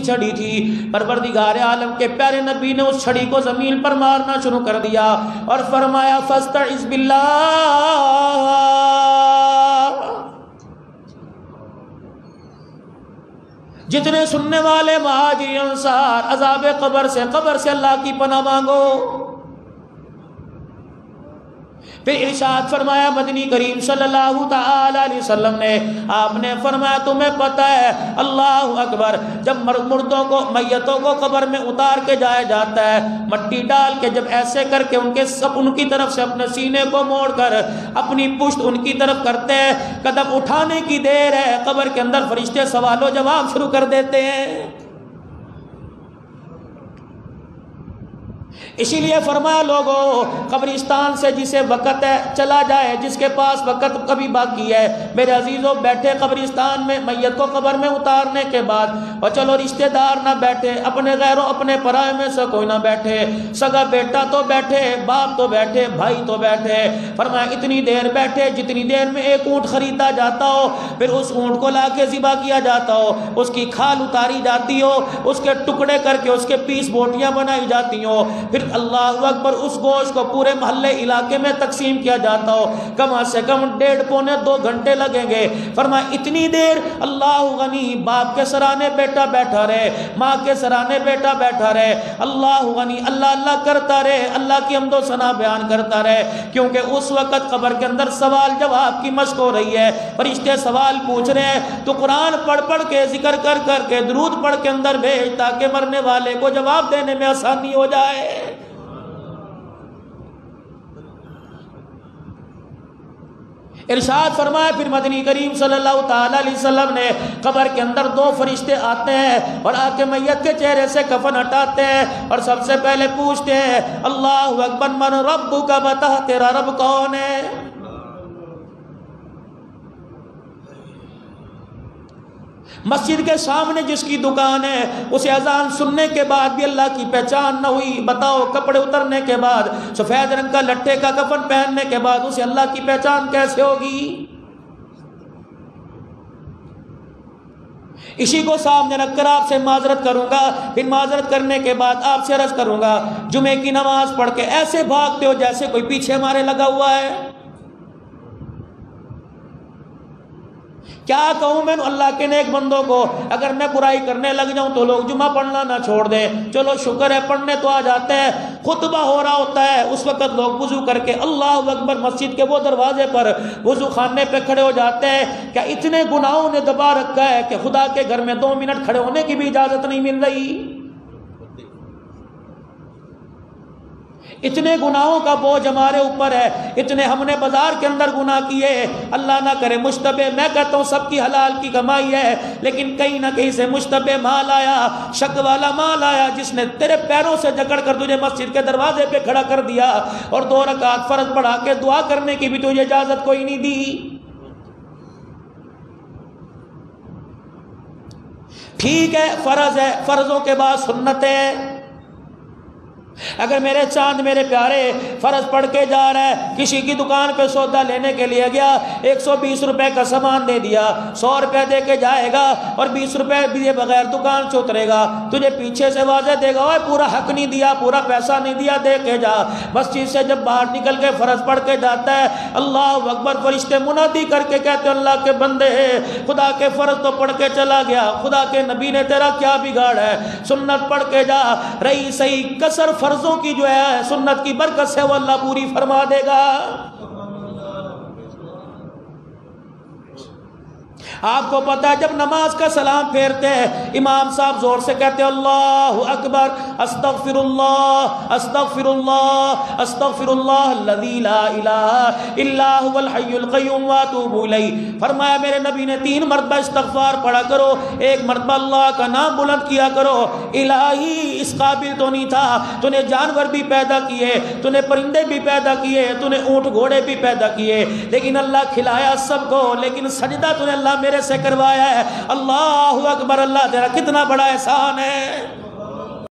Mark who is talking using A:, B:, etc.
A: چھڑی تھی، پروردگار عالم کے پیارے نبی نے اس چھڑی کو زمین پر مارنا شروع کر دیا اور فرمایا فاستعذ باللہ۔ جتنے سننے والے مہاجرین انصار عذاب قبر سے اللہ کی پناہ مانگو۔ پھر ارشاد فرمایا مدنی کریم صلی اللہ تعالی علیہ وسلم نے، آپ نے فرمایا تمہیں پتہ ہے اللہ اکبر، جب مردوں کو میتوں کو قبر میں اتار کے جایا جاتا ہے، مٹی ڈال کے جب ایسے کر کے ان کی طرف سے اپنے سینے کو موڑ کر اپنی پشت ان کی طرف کرتے ہیں، قدم اٹھانے کی دیر ہے، قبر کے اندر فرشتے سوال و جواب شروع کر دیتے ہیں۔ اسی لیے فرمایا لوگوں، قبرستان سے جسے وقت ہے چلا جائے، جس کے پاس وقت کبھی باقی ہے، میرے عزیزوں بیٹھے قبرستان میں میت کو قبر میں اتارنے کے بعد، اور چلو رشتہ دار نہ بیٹھے، اپنے غیروں اپنے پرائے میں سے کوئی نہ بیٹھے، سگا بیٹا تو بیٹھے، باپ تو بیٹھے، بھائی تو بیٹھے، فرمایا اتنی دیر بیٹھے جتنی دیر میں ایک اونٹ خریدا جاتا ہو، پھر اس اونٹ کو لا کے ذبح کیا جاتا ہو، اس کی کھال اتاری جاتی ہو، اس کے ٹکڑے کر کے اس کے پیس بوٹیاں بنائی جاتی ہوں، پھر اللہ اکبر اس گوشت کو پورے محلے علاقے میں تقسیم کیا جاتا ہو، کم سے کم 1.5 پونے 2 گھنٹے لگیں گے۔ فرمایا اتنی دیر اللہ غنی، باپ کے سرانے بیٹا بیٹھا رہے، ماں کے سرانے بیٹا بیٹھا رہے، اللہ غنی اللہ اللہ کرتا رہے، اللہ کی حمد و ثنا بیان کرتا رہے، کیونکہ اس وقت قبر کے اندر سوال جواب کی مشق ہو رہی ہے، فرشتے سوال پوچھ رہے ہیں، تو قرآن پڑھ کے ذکر کر کے درود پڑھ کے اندر بھیج تاکہ مرنے والے کو جواب دینے میں آسانی ہو جائے۔ ارشاد فرمایا پھر مدنی کریم صلی اللہ تعالی علیہ وسلم نے، قبر کے اندر 2 فرشتے آتے ہیں اور آ کے میت کے چہرے سے کفن ہٹاتے ہیں اور سب سے پہلے پوچھتے ہیں اللہ اکبر من ربک، بتا تیرا رب کون ہے؟ مسجد کے سامنے جس کی دکان ہے اسے اذان سننے کے بعد بھی اللہ کی پہچان نہ ہوئی، بتاؤ کپڑے اترنے کے بعد، سفید رنگ کا لٹے کا کفن پہننے کے بعد اسے اللہ کی پہچان کیسے ہوگی؟ اسی کو سامنے رکھ کر آپ سے معذرت کروں گا، پھر معذرت کرنے کے بعد آپ سے عرض کروں گا، جمعے کی نماز پڑھ کے ایسے بھاگتے ہو جیسے کوئی پیچھے ہمارے لگا ہوا ہے۔ کیا کہوں میں اللہ کے نیک بندوں کو، اگر میں برائی کرنے لگ جاؤں تو لوگ جمعہ پڑھنا نہ چھوڑ دیں، چلو شکر ہے پڑھنے تو آ جاتے ہیں، خطبہ ہو رہا ہوتا ہے اس وقت لوگ وضو کر کے اللہ اکبر مسجد کے وہ دروازے پر وضو خانے پہ کھڑے ہو جاتے ہیں۔ کیا اتنے گناہوں نے دبا رکھا ہے کہ خدا کے گھر میں 2 منٹ کھڑے ہونے کی بھی اجازت نہیں مل رہی؟ اتنے گناہوں کا بوجھ ہمارے اوپر ہے، اتنے ہم نے بازار کے اندر گناہ کیے، اللہ نہ کرے مشتبہ، میں کہتا ہوں سب کی حلال کی کمائی ہے، لیکن کہیں نہ کہیں سے مشتبہ مال آیا، شک والا مال آیا، جس نے تیرے پیروں سے جکڑ کر تجھے مسجد کے دروازے پہ کھڑا کر دیا اور 2 رکعت فرض پڑھا کے دعا کرنے کی بھی تجھے اجازت کوئی نہیں دی۔ ٹھیک ہے فرض ہے، فرضوں کے بعد سنت ہے۔ اگر میرے چاند میرے پیارے فرض پڑھ کے جا رہا ہے، کسی کی دکان پہ سودا لینے کے لیے گیا، 120 روپے کا سامان دے دیا، 100 روپے دے کے جائے گا اور 20 روپے دیے بغیر دکان سے اترے گا، تجھے پیچھے سے واضح دے گا اوے پورا حق نہیں دیا، پورا پیسہ نہیں دیا، دے کے جا۔ مسجد سے جب باہر نکل کے فرض پڑھ کے جاتا ہے، اللہ اکبر، فرشتے منادی کر کے کہتے اللہ کے بندے، خدا کے فرض تو پڑھ کے چلا گیا، خدا کے نبی نے تیرا کیا بگاڑ ہے، سنت پڑھ کے جا، رہی صحیح کسر فرضوں کی جو ہے سنت کی برکت سے وہ اللہ پوری فرما دے گا۔ آپ کو پتا ہے جب نماز کا سلام پھیرتے ہیں امام صاحب زور سے کہتے ہیں اللہ اکبر، استغفر اللہ استغفر اللہ استغفر اللہ الذی لا الہ الا هو الحی القیوم واتوب الیہ۔ فرمایا میرے نبی نے 3 مرتبہ استغفار پڑھا کرو، 1 مرتبہ اللہ کا نام بلند کیا کرو۔ الہی اس قابل تو نہیں تھا، تو نے جانور بھی پیدا کیے، تو نے پرندے بھی پیدا کیے، تو نے اونٹ گھوڑے بھی پیدا کیے، لیکن اللہ کھلایا سب کو، لیکن سجدہ تو نے اللہ میرے سے کروایا ہے۔ اللہ اکبر، اللہ تیرا کتنا بڑا احسان ہے۔